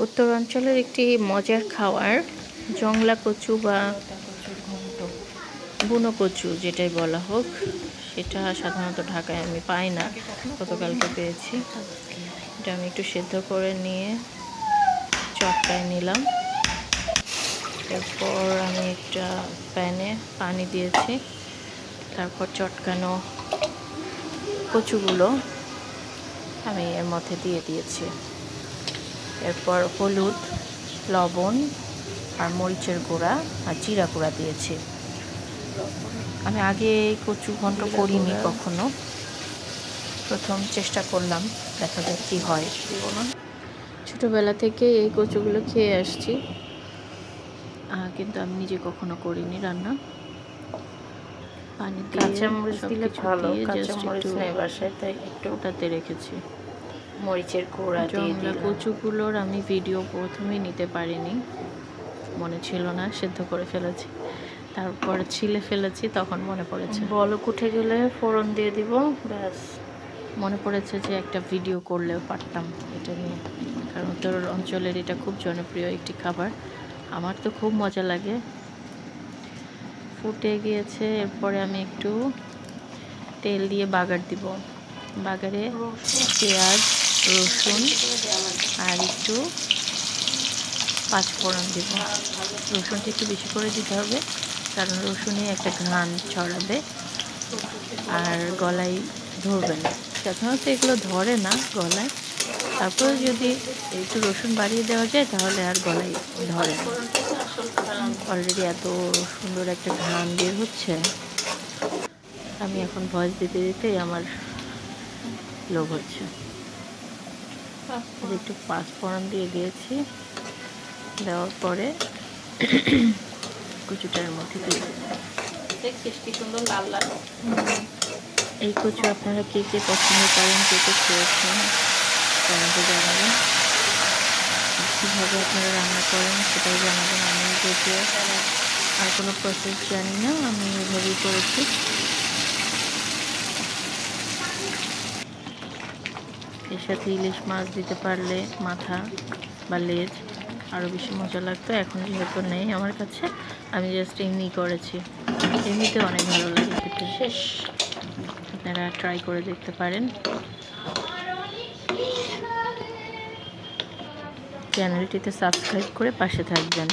উত্তরাঞ্চলের একটি মজার খাবার জংলা কচু বা বুনো কচু যেটাই বলা হোক, সেটা সাধারণত ঢাকায় আমি পাই না, গতকালকে পেয়েছি। এটা আমি একটু সেদ্ধ করে নিয়ে চটকায় নিলাম। এরপর আমি একটা প্যানে পানি দিয়েছি, তারপর চটকানো কচুগুলো আমি এর মধ্যে দিয়ে দিয়েছি। এরপর হলুদ, লবণ আর মরিচের গুঁড়া আর জিরা গুঁড়া দিয়েছি। আমি আগে এই কচু ঘন্ট করিনি কখনো, প্রথম চেষ্টা করলাম, দেখা যাক কী হয়। ছোটোবেলা থেকে এই কচুগুলো খেয়ে আসছি, কিন্তু আমি নিজে কখনো করিনি রান্না। পানি দিয়ে কাঁচামরিচ দিলে ভালো, কাঁচামরিচ নেই বাসায়, তাই একটু ওটাতে রেখেছি। মরিচের গুঁড়া দিয়ে দিলাম। কচুগুলোর আমি ভিডিও প্রথমেই নিতে পারিনি, মনে ছিল না, সেদ্ধ করে ফেলেছি, তারপর ছিলে ফেলেছি, তখন মনে পড়েছে। বলক উঠে গেলে ফোড়ন দিয়ে দিব, ব্যাস। মনে পড়েছে যে একটা ভিডিও করলেও পারতাম এটা নিয়ে, কারণ উত্তর অঞ্চলের এটা খুব জনপ্রিয় একটি খাবার, আমার তো খুব মজা লাগে। ফুটে গিয়েছে, এরপরে আমি একটু তেল দিয়ে বাগার দিব। বাগারে পেঁয়াজ, রসুন আর একটু পাঁচফোড়ন দিব। রসুনটা একটু বেশি করে দিতে হবে, কারণ রসুনে একটা ঘ্রাণ ছড়াবে আর গলায় ধরবে না। সাধারণত এগুলো ধরে না গলায়, তারপরে যদি একটু রসুন বাড়িয়ে দেওয়া যায় তাহলে আর গলায় ধরে না। অলরেডি এত সুন্দর একটা ঘ্রাণ বের হচ্ছে, আমি এখন ভয়েস দিতে দিতেই আমার লোভ হচ্ছে। একটু পাঁচফোড়ন দিয়ে দিয়েছি, দেওয়ার পরে কচুটার মধ্যে দিয়ে দেখছিস কি সুন্দর লাল লাল। এই কচু আপনারা কে কে পছন্দ করেন, কে কে খেয়েছেন কমেন্টে জানাবেন। কীভাবে আপনারা রান্না করেন সেটাই জানাবেন। আমি যদিও আর কোনো প্রসেস জানি না, আমি এভাবেই করেছি। এর সাথে ইলিশ মাছ দিতে পারলে মাথা বা লেজ আরও বেশি মজা লাগতো। এখন যেহেতু নেই আমার কাছে, আমি জাস্ট এমনি করেছি, এমনিতে অনেক ভালো লাগে খেতে। শেষ, আপনারা ট্রাই করে দেখতে পারেন। চ্যানেলটিতে সাবস্ক্রাইব করে পাশে থাকবেন।